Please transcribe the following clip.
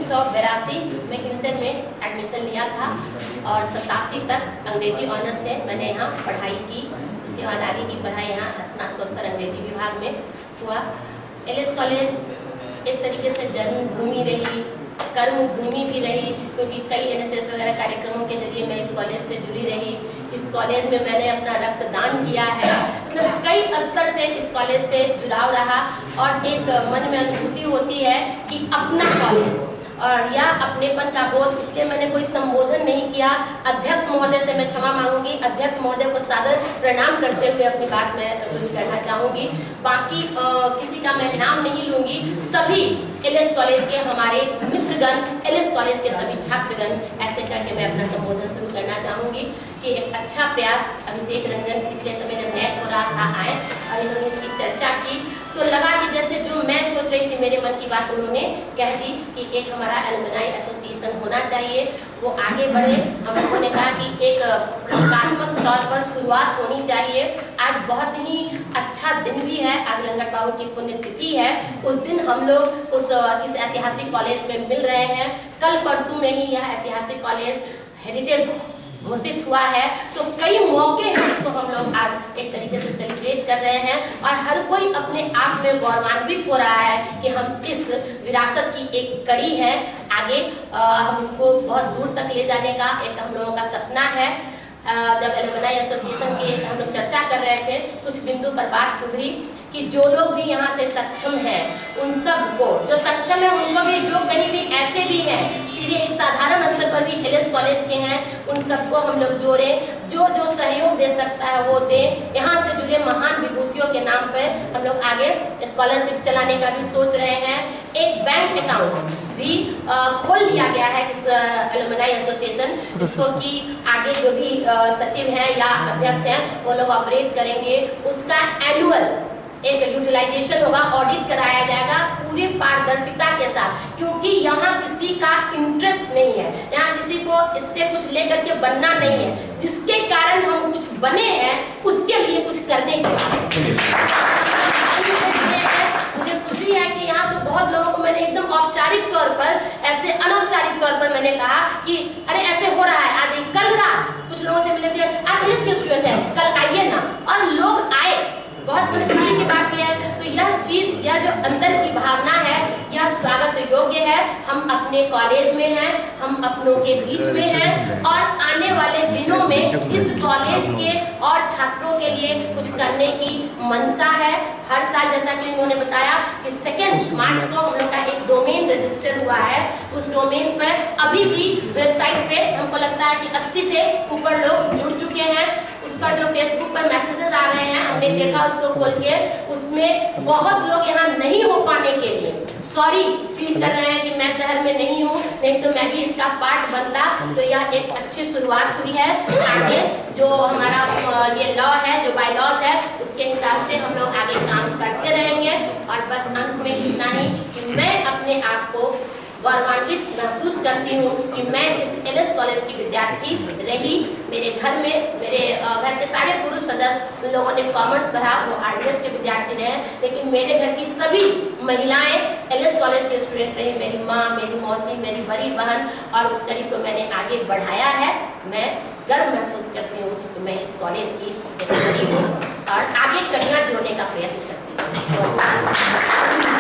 1982 में इंटर में एडमिशन लिया था और 87 तक अंग्रेजी ऑनर्स से मैंने यहाँ पढ़ाई की। उसके बाद आगे की पढ़ाई यहाँ स्नातकोत्तर अंग्रेजी विभाग में हुआ। एलएस कॉलेज एक तरीके से जन्मभूमि रही, कर्मभूमि भी रही, क्योंकि कई एनएसएस वगैरह कार्यक्रमों के जरिए मैं इस कॉलेज से जुड़ी रही। इस कॉलेज में मैंने अपना रक्तदान किया है, मतलब कई स्तर से इस कॉलेज से जुड़ाव रहा और एक मन में अनुभूति होती है कि अपना कॉलेज और यह अपनेपन का बोध। इसलिए मैंने कोई संबोधन नहीं किया। अध्यक्ष महोदय से मैं क्षमा मांगूंगी, अध्यक्ष महोदय को सादर प्रणाम करते हुए अपनी बात मैं शुरू करना चाहूँगी। बाकी किसी का मैं नाम नहीं लूँगी। सभी एलएस कॉलेज के हमारे मित्रगण, एलएस कॉलेज के सभी छात्रगण, ऐसे करके मैं अपना संबोधन शुरू करना चाहूँगी कि एक अच्छा प्रयास अभिषेक रंजन पिछले समय जब नेट हो रहा था आए और इन्होंने इसकी चर्चा की तो लगा कि जैसे जो मैं सोच रही थी मेरे मन की बात उन्होंने कह दी कि एक हमारा एलुमनाई एसोसिएशन होना चाहिए, वो आगे बढ़े। हम लोगों ने कहा कि एक प्रतीकात्मक तौर पर शुरुआत होनी चाहिए। आज बहुत ही अच्छा दिन भी है, आज लंगट बाबू की पुण्यतिथि है। उस दिन हम लोग इस ऐतिहासिक कॉलेज में मिल रहे हैं। कल परसों में ही यह ऐतिहासिक कॉलेज हेरिटेज घोषित हुआ है, तो कई मौके हैं जिसको हम लोग आज एक तरीके से सेलिब्रेट कर रहे हैं और हर कोई अपने आप में गौरवान्वित हो रहा है कि हम इस विरासत की एक कड़ी है। आगे हम इसको बहुत दूर तक ले जाने का एक हम लोगों का सपना है। जब एलुमनाई एसोसिएशन की हम लोग चर्चा कर रहे थे, कुछ बिंदु पर बात उभरी कि जो लोग भी यहाँ से सक्षम हैं उन सब को, जो सक्षम है उनको भी, जो कहीं भी ऐसे भी हैं सीधे एक साधारण स्तर पर भी एलएस कॉलेज के हैं, उन सबको हम लोग जोड़ें। जो जो सहयोग दे सकता है वो दें। यहाँ से जुड़े महान विभूतियों के नाम पर हम लोग आगे स्कॉलरशिप चलाने का भी सोच रहे हैं। एक बैंक अकाउंट भी खोल लिया गया है इस एलुमनाई एसोसिएशन, जिसको कि आगे जो भी सचिव हैं या अध्यक्ष हैं वो लोग ऑपरेट करेंगे। उसका एनुअल एक यूटिलाइजेशन होगा, ऑडिट कराया जाएगा पूरी पारदर्शिता के साथ, क्योंकि यहाँ किसी का इंटरेस्ट नहीं है, यहाँ किसी को इससे कुछ लेकर के बनना नहीं है। जिसके कारण हम कुछ बने हैं उसके लिए कुछ करने के लिए मुझे खुशी है कि यहाँ तो बहुत लोगों को मैंने एकदम औपचारिक तौर पर, ऐसे अनौपचारिक तौर पर मैंने कहा कि अरे ऐसे हो रहा है। आज कल रात कुछ लोगों से मिले, आप इसके स्टूडेंट हैं, कल आइए ना, और लोग आए। बहुत बड़ी खुशी की बात यह है। तो यह चीज, यह जो अंदर की भावना है, यह स्वागत योग्य है। हम अपने कॉलेज में हैं, हम अपनों के बीच में हैं और आने वाले दिनों में इस कॉलेज के और छात्रों के लिए कुछ करने की मंशा है। हर साल जैसा कि उन्होंने बताया कि 2 मार्च को हम लोग का एक डोमेन रजिस्टर हुआ है। उस डोमेन पर अभी भी वेबसाइट पे हमको लगता है कि 80 से ऊपर लोग जुड़ चुके हैं। उस पर जो फेसबुक पर मैसेजेस आ रहे हैं, हमने देखा उसको खोल के, उसमें बहुत लोग यहाँ नहीं हो पाने के लिए सॉरी फील कर रहे हैं कि मैं शहर में नहीं हूँ, नहीं तो मैं भी इसका पार्ट बनता। तो यह एक अच्छी शुरुआत हुई है। आगे जो हमारा ये लॉ है, जो बाय लॉज है, उसके हिसाब से हम लोग आगे काम करते रहेंगे। और बस अंत में इतना ही कि मैं अपने आप को गौरवान्वित महसूस करती हूँ कि मैं इस एलएस कॉलेज की विद्यार्थी रही। मेरे घर में मेरे घर के सारे पुरुष सदस्य, उन लोगों ने कॉमर्स पढ़ा, वो आरडीएस के विद्यार्थी रहे, लेकिन मेरे घर की सभी महिलाएं एलएस कॉलेज के स्टूडेंट रही। मेरी माँ, मेरी मौसी, मेरी बड़ी बहन, और उस कड़ी को मैंने आगे बढ़ाया है। मैं गर्व महसूस करती हूँ कि मैं इस कॉलेज की हूँ और आगे कड़ियाँ जोड़ने का प्रयत्न करती हूँ।